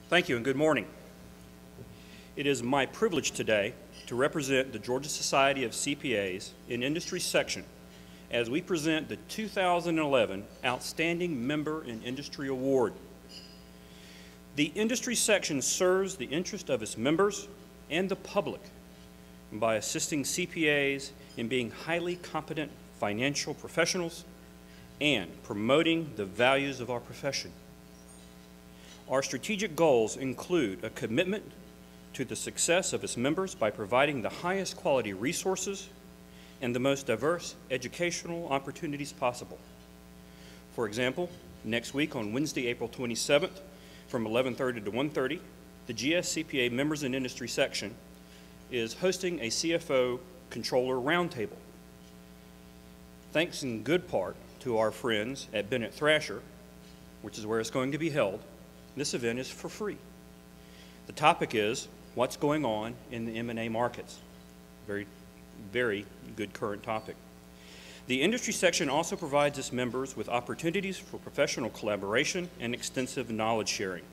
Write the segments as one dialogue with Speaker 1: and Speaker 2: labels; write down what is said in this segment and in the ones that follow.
Speaker 1: Thank you and good morning. It is my privilege today to represent the Georgia Society of CPAs in Industry Section as we present the 2011 Outstanding Member in Industry Award. The Industry Section serves the interest of its members and the public by assisting CPAs in being highly competent financial professionals and promoting the values of our profession. Our strategic goals include a commitment to the success of its members by providing the highest quality resources and the most diverse educational opportunities possible. For example, next week on Wednesday, April 27th, from 11:30 to 1:30, the GSCPA Members in Industry Section is hosting a CFO Controller Roundtable. Thanks in good part to our friends at Bennett Thrasher, which is where it's going to be held, this event is for free. The topic is what's going on in the M&A markets. Very good current topic. The industry section also provides its members with opportunities for professional collaboration and extensive knowledge sharing.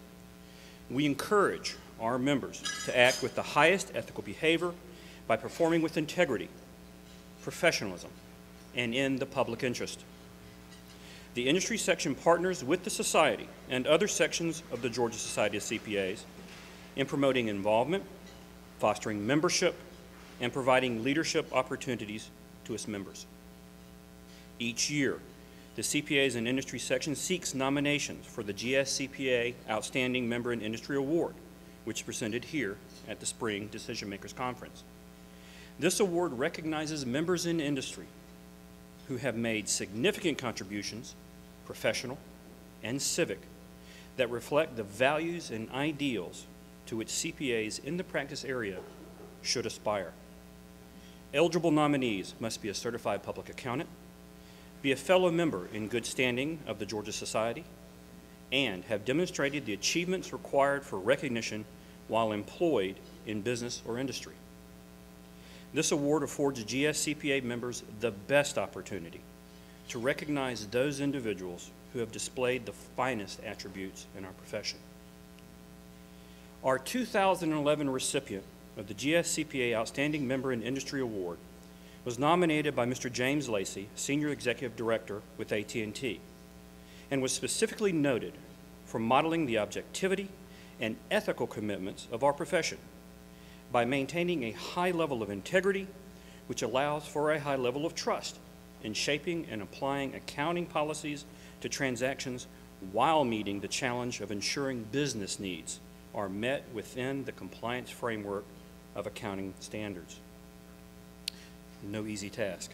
Speaker 1: We encourage our members to act with the highest ethical behavior by performing with integrity, professionalism, and in the public interest. The industry section partners with the Society and other sections of the Georgia Society of CPAs in promoting involvement, fostering membership, and providing leadership opportunities to its members. Each year, the CPAs and Industry Section seeks nominations for the GSCPA Outstanding Member in Industry Award, which is presented here at the Spring Decision Makers Conference. This award recognizes members in industry who have made significant contributions, professional and civic, that reflect the values and ideals to which CPAs in the practice area should aspire. Eligible nominees must be a certified public accountant, be a fellow member in good standing of the Georgia Society, and have demonstrated the achievements required for recognition while employed in business or industry. This award affords GSCPA members the best opportunity to recognize those individuals who have displayed the finest attributes in our profession. Our 2011 recipient of the GSCPA Outstanding Member in Industry Award was nominated by Mr. James Lacey, Senior Executive Director with AT&T, and was specifically noted for modeling the objectivity and ethical commitments of our profession by maintaining a high level of integrity, which allows for a high level of trust in shaping and applying accounting policies to transactions while meeting the challenge of ensuring business needs are met within the compliance framework of accounting standards. No easy task.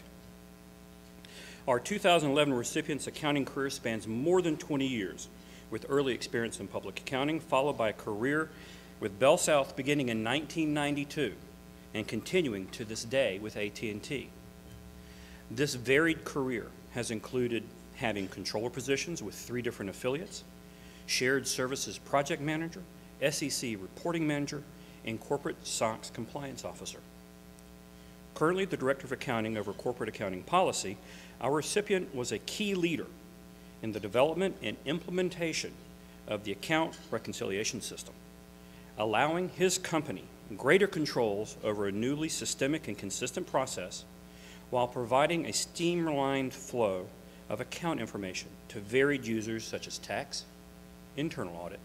Speaker 1: Our 2011 recipient's accounting career spans more than 20 years, with early experience in public accounting, followed by a career with Bell South beginning in 1992 and continuing to this day with AT&T. This varied career has included having controller positions with 3 different affiliates, shared services project manager, SEC reporting manager, and corporate SOX compliance officer. Currently the Director of Accounting over Corporate Accounting Policy, our recipient was a key leader in the development and implementation of the account reconciliation system, allowing his company greater controls over a newly systemic and consistent process while providing a streamlined flow of account information to varied users such as tax, internal audit,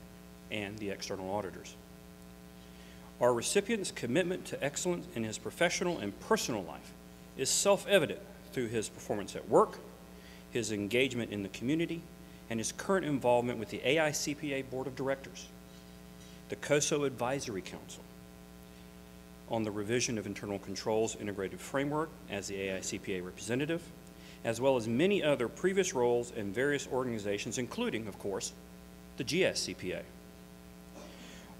Speaker 1: and the external auditors. Our recipient's commitment to excellence in his professional and personal life is self-evident through his performance at work, his engagement in the community, and his current involvement with the AICPA Board of Directors, the COSO Advisory Council, on the revision of Internal Controls Integrated Framework as the AICPA representative, as well as many other previous roles in various organizations, including, of course, the GSCPA.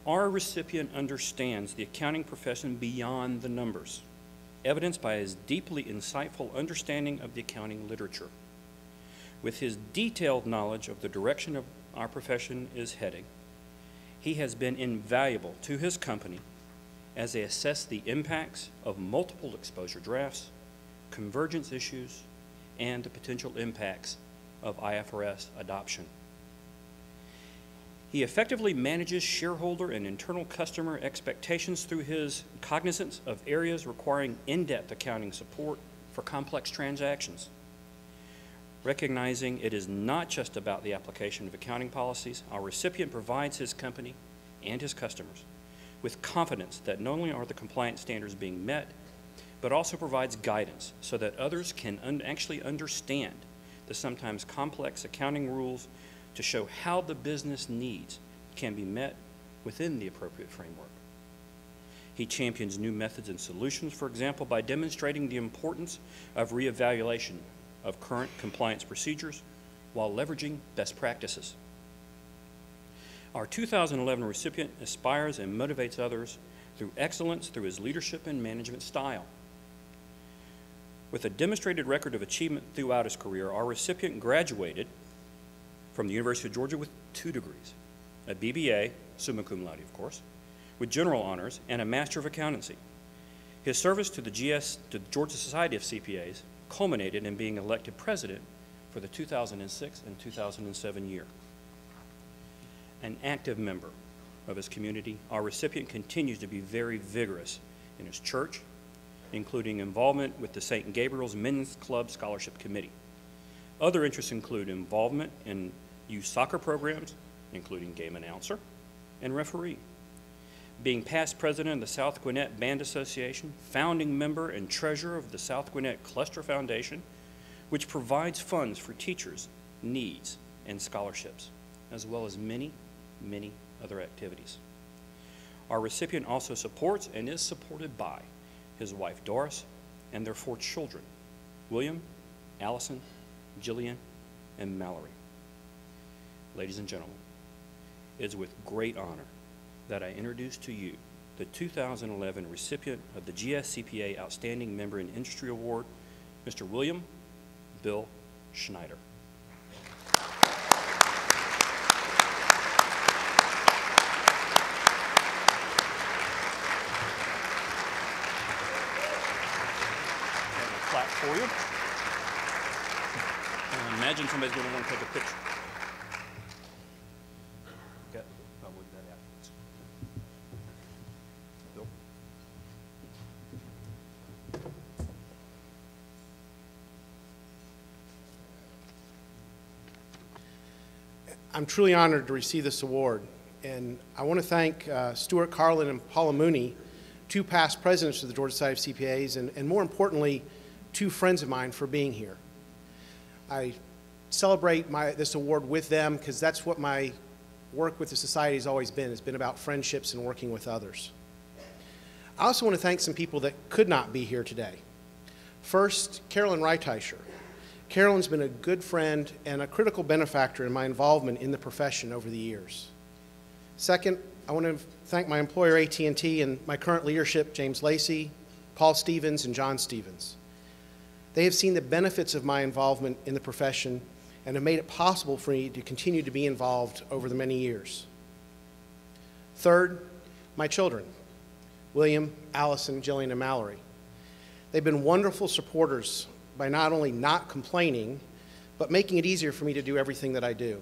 Speaker 1: Our recipient understands the accounting profession beyond the numbers, evidenced by his deeply insightful understanding of the accounting literature. With his detailed knowledge of the direction of our profession is heading, he has been invaluable to his company as they assess the impacts of multiple exposure drafts, convergence issues, and the potential impacts of IFRS adoption. He effectively manages shareholder and internal customer expectations through his cognizance of areas requiring in-depth accounting support for complex transactions. Recognizing it is not just about the application of accounting policies, our recipient provides his company and his customers with confidence that not only are the compliance standards being met, but also provides guidance so that others can actually understand the sometimes complex accounting rules to show how the business needs can be met within the appropriate framework. He champions new methods and solutions, for example, by demonstrating the importance of reevaluation of current compliance procedures while leveraging best practices. Our 2011 recipient aspires and motivates others through excellence through his leadership and management style. With a demonstrated record of achievement throughout his career, our recipient graduated from the University of Georgia with 2 degrees, a BBA, summa cum laude, of course, with general honors, and a Master of Accountancy. His service to the Georgia Society of CPAs culminated in being elected president for the 2006 and 2007 year. An active member of his community, our recipient continues to be very vigorous in his church, including involvement with the St. Gabriel's Men's Club Scholarship Committee. Other interests include involvement in youth soccer programs, including game announcer and referee. Being past president of the South Gwinnett Band Association, founding member and treasurer of the South Gwinnett Cluster Foundation, which provides funds for teachers' needs and scholarships, as well as many, many other activities. Our recipient also supports and is supported by his wife Doris and their 4 children, William, Allison, Jillian, and Mallory. Ladies and gentlemen, it is with great honor that I introduce to you the 2011 recipient of the GSCPA Outstanding Member in Industry Award, Mr. William Bill Schneider. Clap for you. And imagine somebody's going to want to take a picture. Okay, I'll look that afterwards. Bill.
Speaker 2: I'm truly honored to receive this award, and I want to thank Stuart Carlin and Paula Mooney, 2 past presidents of the Georgia Society of CPAs, and more importantly, 2 friends of mine for being here. I celebrate this award with them because that's what my work with the Society has always been. It's been about friendships and working with others. I also want to thank some people that could not be here today. First, Carolyn Reiteicher. Carolyn's been a good friend and a critical benefactor in my involvement in the profession over the years. Second, I want to thank my employer, AT&T, and my current leadership, James Lacey, Paul Stevens, and John Stevens. They have seen the benefits of my involvement in the profession and have made it possible for me to continue to be involved over the many years. Third, my children, William, Allison, Jillian, and Mallory. They've been wonderful supporters by not only not complaining, but making it easier for me to do everything that I do.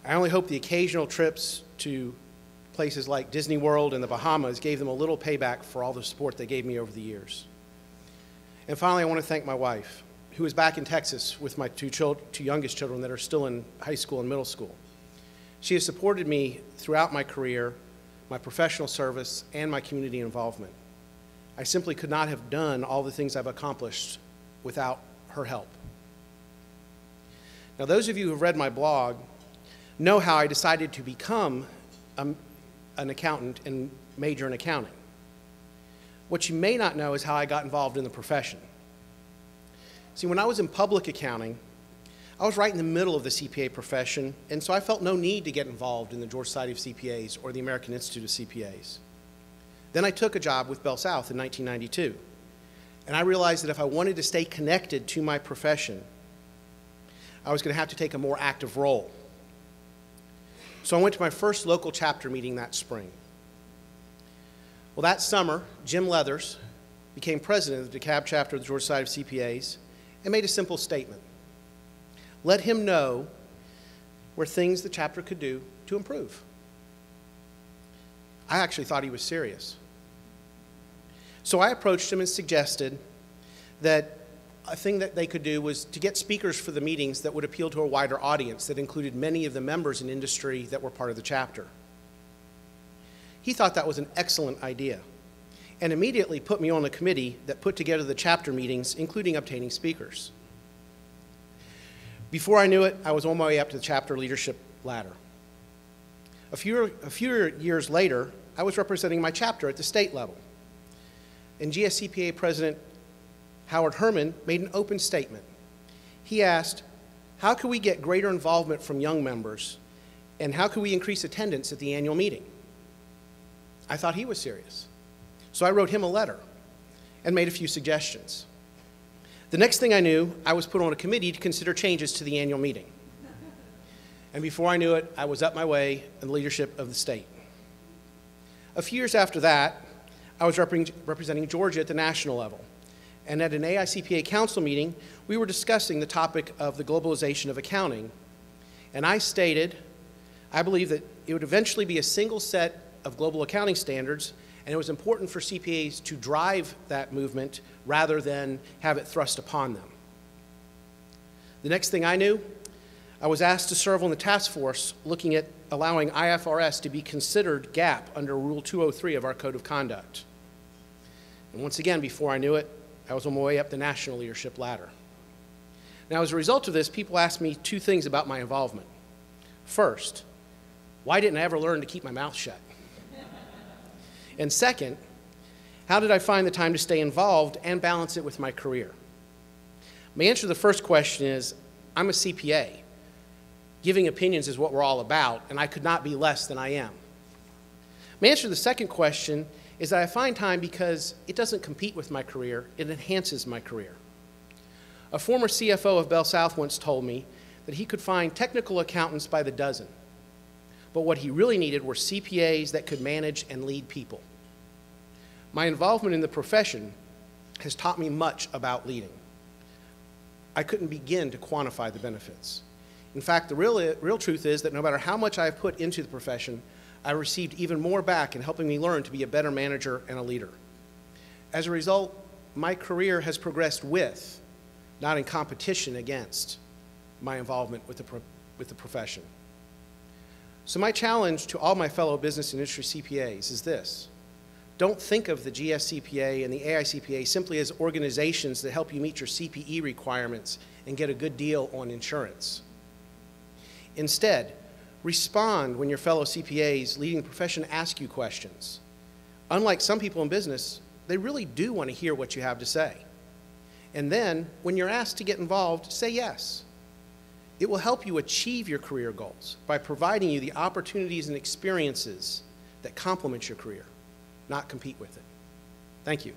Speaker 2: I only hope the occasional trips to places like Disney World and the Bahamas gave them a little payback for all the support they gave me over the years. And finally, I want to thank my wife, who is back in Texas with my 2 youngest children that are still in high school and middle school. She has supported me throughout my career, my professional service, and my community involvement. I simply could not have done all the things I've accomplished without her help. Now, those of you who have read my blog know how I decided to become an accountant and major in accounting. What you may not know is how I got involved in the profession. See, when I was in public accounting, I was right in the middle of the CPA profession, and so I felt no need to get involved in the Georgia Society of CPAs or the American Institute of CPAs. Then I took a job with Bell South in 1992, and I realized that if I wanted to stay connected to my profession, I was going to have to take a more active role. So I went to my first local chapter meeting that spring. Well, that summer, Jim Leathers became president of the DeKalb chapter of the Georgia Society of CPAs and made a simple statement. Let him know were things the chapter could do to improve. I actually thought he was serious. So I approached him and suggested that a thing that they could do was to get speakers for the meetings that would appeal to a wider audience that included many of the members in industry that were part of the chapter. He thought that was an excellent idea and immediately put me on a committee that put together the chapter meetings, including obtaining speakers. Before I knew it, I was on my way up to the chapter leadership ladder. A few years later, I was representing my chapter at the state level. And GSCPA President Howard Herman made an open statement. He asked, how can we get greater involvement from young members, and how can we increase attendance at the annual meeting? I thought he was serious. So I wrote him a letter and made a few suggestions. The next thing I knew, I was put on a committee to consider changes to the annual meeting. And before I knew it, I was up my way in the leadership of the state. A few years after that, I was representing Georgia at the national level. And at an AICPA council meeting, we were discussing the topic of the globalization of accounting. And I stated, I believe that it would eventually be a single set of global accounting standards, and it was important for CPAs to drive that movement rather than have it thrust upon them. The next thing I knew, I was asked to serve on the task force looking at allowing IFRS to be considered GAAP under Rule 203 of our Code of Conduct. And once again, before I knew it, I was on my way up the national leadership ladder. Now, as a result of this, people asked me two things about my involvement. First, why didn't I ever learn to keep my mouth shut? And second, how did I find the time to stay involved and balance it with my career? My answer to the first question is, I'm a CPA. Giving opinions is what we're all about, and I could not be less than I am. My answer to the second question is that I find time because it doesn't compete with my career, it enhances my career. A former CFO of Bell South once told me that he could find technical accountants by the dozen, but what he really needed were CPAs that could manage and lead people. My involvement in the profession has taught me much about leading. I couldn't begin to quantify the benefits. In fact, the real truth is that no matter how much I've put into the profession, I received even more back in helping me learn to be a better manager and a leader. As a result, my career has progressed with, not in competition against, my involvement with the profession. So my challenge to all my fellow business and industry CPAs is this. Don't think of the GSCPA and the AICPA simply as organizations that help you meet your CPE requirements and get a good deal on insurance. Instead, respond when your fellow CPAs leading the profession ask you questions. Unlike some people in business, they really do want to hear what you have to say. And then, when you're asked to get involved, say yes. It will help you achieve your career goals by providing you the opportunities and experiences that complement your career, not compete with it. Thank you.